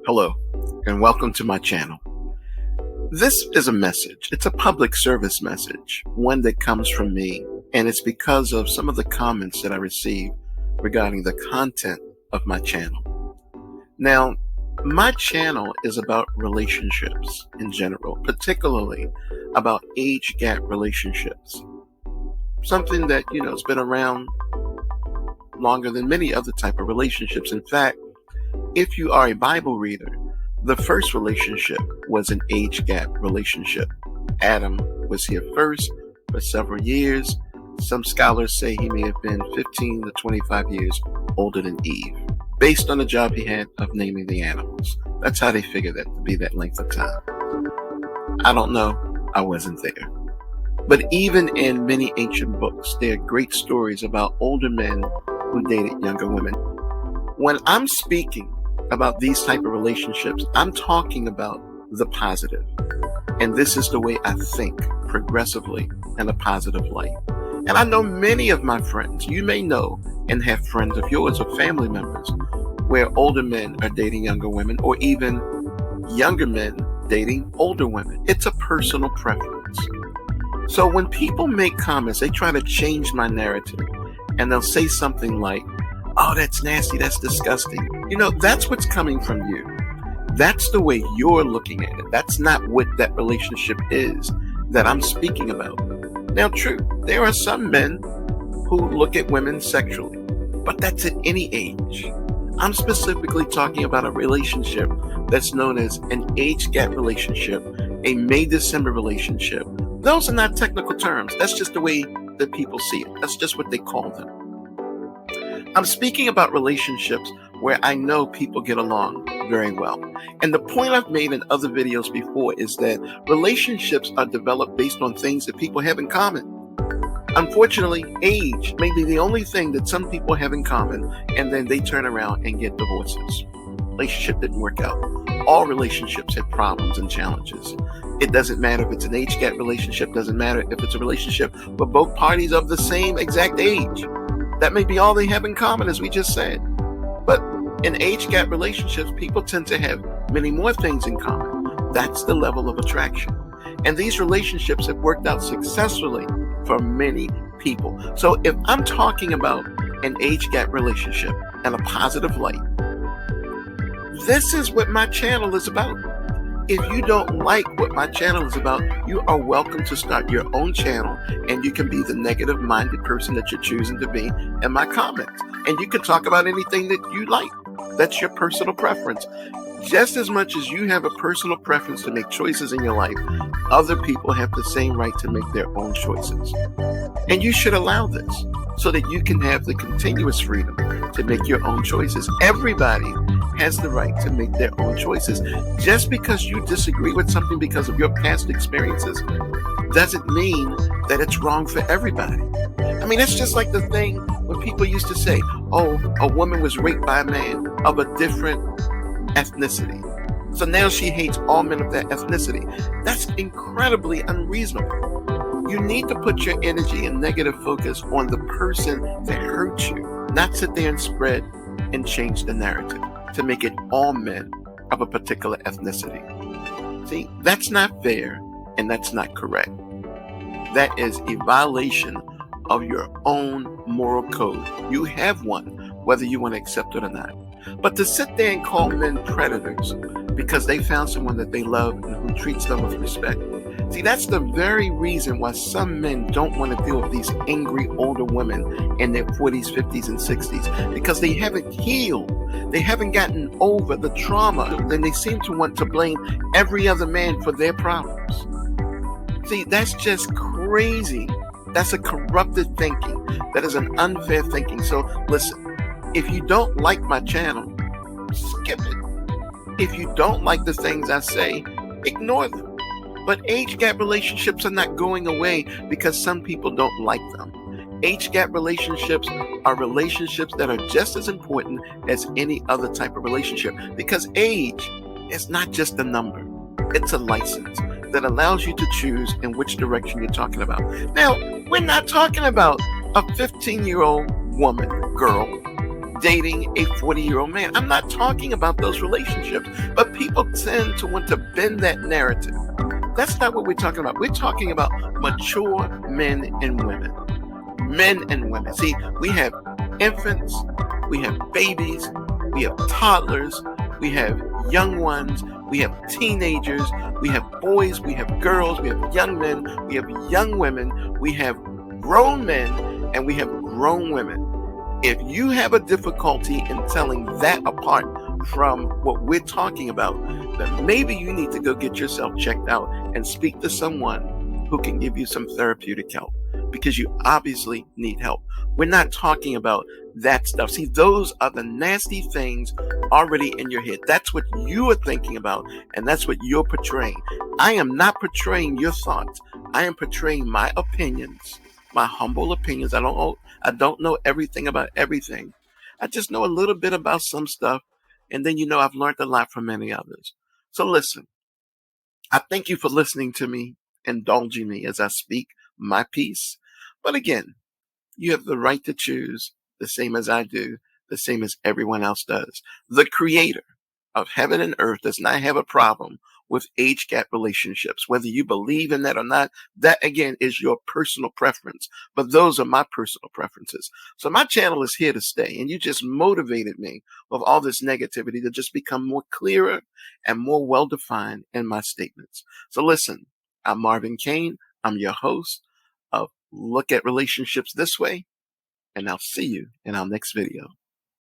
Hello, and welcome to my channel. This is a message. It's a public service message, one that comes from me, and it's because of some of the comments that I received regarding the content of my channel. Now, my channel is about relationships in general, particularly about age gap relationships. Something that, has been around longer than many other type of relationships. In fact, if you are a Bible reader, the first relationship was an age gap relationship. Adam was here first for several years. Some scholars say he may have been 15 to 25 years older than Eve, based on the job he had of naming the animals. That's how they figure that to be that length of time. I don't know. I wasn't there. But even in many ancient books, there are great stories about older men who dated younger women. When I'm speaking about these type of relationships, I'm talking about the positive. And this is the way I think, progressively in a positive light. And I know many of my friends, you may know and have friends of yours or family members, where older men are dating younger women, or even younger men dating older women. It's a personal preference. So when people make comments, they try to change my narrative, and they'll say something like, "Oh, that's nasty, that's disgusting." That's what's coming from you. That's the way you're looking at it. That's not what that relationship is that I'm speaking about. Now, true, there are some men who look at women sexually, but that's at any age. I'm specifically talking about a relationship that's known as an age gap relationship, a May-December relationship. Those are not technical terms. That's just the way that people see it. That's just what they call them. I'm speaking about relationships where I know people get along very well. And the point I've made in other videos before is that relationships are developed based on things that people have in common. Unfortunately, age may be the only thing that some people have in common, and then they turn around and get divorces. Relationship didn't work out. All relationships have problems and challenges. It doesn't matter if it's an age gap relationship, doesn't matter if it's a relationship where both parties of the same exact age. That may be all they have in common, as we just said. But in age gap relationships, people tend to have many more things in common. That's the level of attraction. And these relationships have worked out successfully for many people. So if I'm talking about an age gap relationship and a positive light, this is what my channel is about. If you don't like what my channel is about, you are welcome to start your own channel, and you can be the negative-minded person that you're choosing to be in my comments. And you can talk about anything that you like. That's your personal preference. Just as much as you have a personal preference to make choices in your life, other people have the same right to make their own choices. And you should allow this so that you can have the continuous freedom to make your own choices. Everybody has the right to make their own choices. Just because you disagree with something because of your past experiences doesn't mean that it's wrong for everybody. I mean, it's just like the thing when people used to say, "Oh, a woman was raped by a man of a different ethnicity, so now she hates all men of that ethnicity." That's incredibly unreasonable. You need to put your energy and negative focus on the person that hurt you, not sit there and spread and change the narrative to make it all men of a particular ethnicity. See, that's not fair, and that's not correct. That is a violation of your own moral code. You have one, whether you want to accept it or not. But to sit there and call men predators because they found someone that they love and who treats them with respect, see, that's the very reason why some men don't want to deal with these angry older women in their 40s, 50s, and 60s, because they haven't healed. They haven't gotten over the trauma. Then they seem to want to blame every other man for their problems. See, that's just crazy. That's a corrupted thinking. That is an unfair thinking. So listen, if you don't like my channel, skip it. If you don't like the things I say, ignore them. But age gap relationships are not going away because some people don't like them. Age gap relationships are relationships that are just as important as any other type of relationship, because age is not just a number. It's a license that allows you to choose in which direction you're talking about. Now, we're not talking about a 15-year-old woman, girl, dating a 40-year-old man. I'm not talking about those relationships, but people tend to want to bend that narrative. That's not what we're talking about. We're talking about mature men and women. Men and women. See, we have infants, we have babies, we have toddlers, we have young ones, we have teenagers, we have boys, we have girls, we have young men, we have young women, we have grown men, and we have grown women. If you have a difficulty in telling that apart from what we're talking about, then maybe you need to go get yourself checked out and speak to someone who can give you some therapeutic help, because you obviously need help. We're not talking about that stuff. See, those are the nasty things already in your head. That's what you are thinking about, and that's what you're portraying. I am not portraying your thoughts. I am portraying my opinions, my humble opinions. I don't know everything about everything. I just know a little bit about some stuff, and then I've learned a lot from many others. So listen, I thank you for listening to me, indulging me as I speak my piece. But again, you have the right to choose, the same as I do, the same as everyone else does. The creator of heaven and earth does not have a problem with age gap relationships. Whether you believe in that or not, that again is your personal preference. But those are my personal preferences. So my channel is here to stay. And you just motivated me with all this negativity to just become more clearer and more well-defined in my statements. So listen, I'm Marvin Kane. I'm your host of Look at Relationships This Way, and I'll see you in our next video.